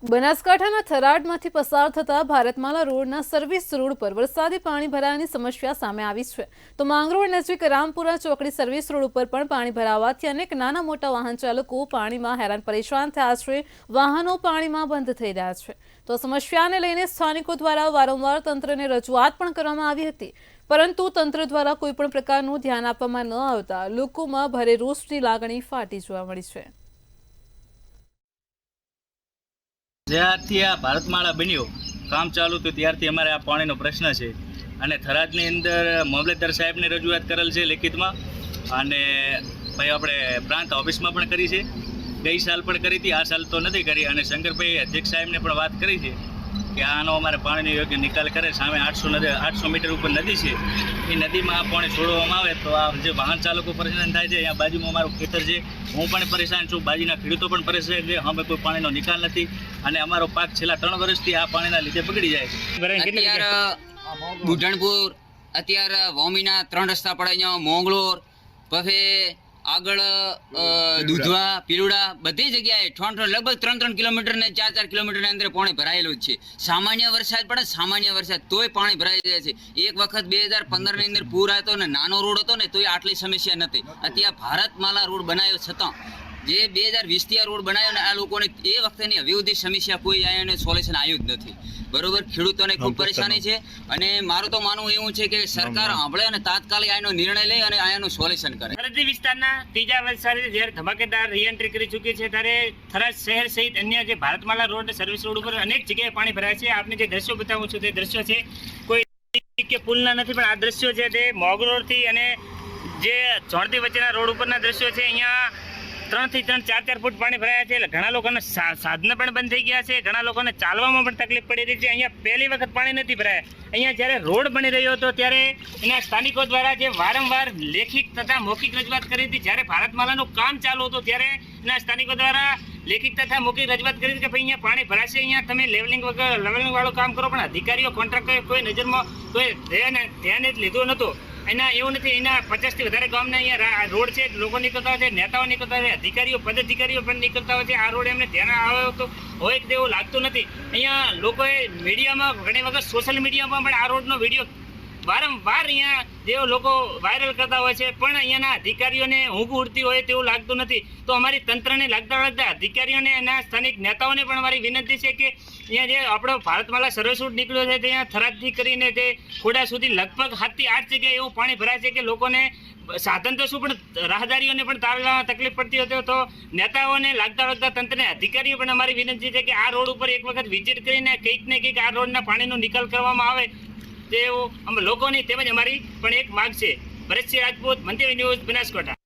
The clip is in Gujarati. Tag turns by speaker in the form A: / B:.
A: બનાસકાંઠાના થરાદમાંથી પસાર થતા ભારતમાલા રોડના સર્વિસ રોડ પર વરસાદી પાણી ભરાવાની સમસ્યા સામે આવી છે તો માંગરોળ નજીક રામપુરા ચોકડી સર્વિસ રોડ ઉપર પણ પાણી ભરાવાથી અનેક નાના મોટા વાહન ચાલકો પાણીમાં હેરાન પરેશાન થયા છે। વાહનો પાણીમાં બંધ થઈ રહ્યા છે તો સમસ્યાને લઈને સ્થાનિકો દ્વારા વારંવાર તંત્રને રજૂઆત પણ કરવામાં આવી હતી, પરંતુ તંત્ર દ્વારા કોઈ પણ પ્રકારનું ધ્યાન આપવામાં ન આવતા લોકોમાં ભારે રોષની લાગણી ફાટી જોવા મળી છે।
B: જ્યારથી આ ભારતમાળા બન્યો કામ ચાલુ થયું ત્યારથી અમારે આ પાણીનો પ્રશ્ન છે અને થરાદની અંદર મામલતદાર સાહેબને રજૂઆત કરેલ છે લેખિતમાં અને ભાઈ આપણે પ્રાંત ઓફિસમાં પણ કરી છે, ગઈ સાલ પણ કરી હતી, આ સાલ તો નથી કરી અને શંકરભાઈ અધ્યક્ષ સાહેબને પણ વાત કરી છે કે આનો અમારે પાણીનો યોગ્ય નિકાલ કરે। સામે 800 મીટર ઉપર નદી છે, એ નદીમાં આ પાણી છોડવામાં આવે તો આ જે વાહન ચાલકો પરેશાન થાય છે। અહીંયા બાજુમાં અમારું ખેતર છે, હું પણ પરેશાન છું, બાજુના ખેડૂતો પણ પરેશાન છે, અમે કોઈ પાણીનો નિકાલ નથી અને અમારો પાક છેલ્લા 3 વર્ષથી આ પાણીના લીધે બગડી જાય છે।
C: અત્યારે બુઢણપુર અત્યારે વોમીના 3 રસ્તા પડે, અહીંયા મોંગલોર પછી આગળ દૂધવા પીલુડા બધી જગ્યાએ લગભગ 3 કિલોમીટર ને 4 કિલોમીટરની અંદર પાણી ભરાયેલું જ છે। સામાન્ય વરસાદ પડે, સામાન્ય વરસાદ તોય પાણી ભરાઈ જાય છે। એક વખત 2015ની અંદર પૂર આવ્યો ને નાનો રોડ હતો ને તોય આટલી સમસ્યા નથી। અત્યારે ભારતમાલા રોડ બનાવ્યો છતાં જે 2020થી આ રોડ બનાવ્યો ને આ લોકોને એ વખતેની હવે સુધી સમસ્યા કોઈ આને સોલ્યુશન આવ્યું જ નથી, બરોબર। ખેડૂતોને ખૂબ પરેશાની છે અને મારું તો માનવું એવું છે કે સરકાર સાંભળે અને તાત્કાલિક આનો નિર્ણય લે અને આનું સોલ્યુશન કરે।
D: થરાદ વિસ્તારના ત્રીજા વરસાદે જ્યારે ધમાકેદાર રીએન્ટ્રી કરી ચૂકી છે ત્યારે થરાદ શહેર સહિત અન્ય જે ભારતમાલા રોડ સર્વિસ રોડ ઉપર અનેક જગ્યાએ પાણી ભરાય છે। આપને જે દ્રશ્યો બતાવું છું તે દ્રશ્યો છે કોઈ કે પુલના નથી, પણ આ દ્રશ્યો છે તે મોગરોડથી અને જે ઝોણથી વચ્ચેના રોડ ઉપરના દ્રશ્યો છે। અહીંયા 3 થી 4 ફૂટ પાણી ભરાયા છે, એટલે ઘણા લોકોને સાધન પણ બંધ થઈ ગયા છે, ઘણા લોકોને ચાલવામાં પણ તકલીફ પડી રહી છે। અહીંયા પહેલી વખત પાણી નથી ભરાયા। અહીંયા જ્યારે રોડ બની રહ્યો હતો ત્યારે એના સ્થાનિકો દ્વારા જે વારંવાર લેખિત તથા મૌખિક રજૂઆત કરી હતી, જ્યારે ભારતમાલાનું કામ ચાલુ હતું ત્યારે એના સ્થાનિકો દ્વારા લેખિત તથા મૌખિક રજૂઆત કરી હતી કે ભાઈ અહીંયા પાણી ભરાશે, અહીંયા તમે લેવલિંગ વાળું કામ કરો, પણ અધિકારીઓ કોન્ટ્રાક્ટરે કોઈ નજરમાં કોઈ ધ્યાન જ લીધું નહોતું। એના એવું નથી, એના 50 થી વધારે ગામના અહીંયા રોડ છે, લોકો નીકળતા હોય છે, નેતાઓ નીકળતા હોય છે, અધિકારીઓ પદાધિકારીઓ પણ નીકળતા હોય છે। આ રોડ એમને ધ્યાન આવ્યો તો હોય તેવું લાગતું નથી। અહીંયા લોકોએ મીડિયામાં ઘણી વખત સોશિયલ મીડિયામાં પણ આ રોડનો વિડીયો વારંવાર અહીંયા જેઓ લોકો વાયરલ કરતા હોય છે, પણ અહીંયાના અધિકારીઓને ઊંઘ ઉડતી હોય તેવું લાગતું નથી। તો અમારી તંત્રને લાગતા અધિકારીઓને એના સ્થાનિક નેતાઓને પણ અમારી વિનંતી છે કે અહીંયા જે આપણો ભારતમાલા સર્વિસ રોડ નીકળ્યો છે ત્યાં થરાદથી કરીને તે ખોડા સુધી લગભગ 7 થી 8 જગ્યાએ એવું પાણી ભરાય છે કે લોકોને સાધન તો શું પણ રાહદારીઓને પણ તારવામાં તકલીફ પડતી હતી। તો નેતાઓને લાગતા તંત્રને અધિકારીઓ પણ અમારી વિનંતી છે કે આ રોડ ઉપર એક વખત વિઝિટ કરીને કંઈક ને કંઈક આ રોડના પાણીનો નિકાલ કરવામાં આવે તેવું લોકોની તેમજ અમારી પણ એક માંગ છે। ભરતસિંહ રાજપૂત, મંતવ્ય ન્યૂઝ, બનાસકાંઠા।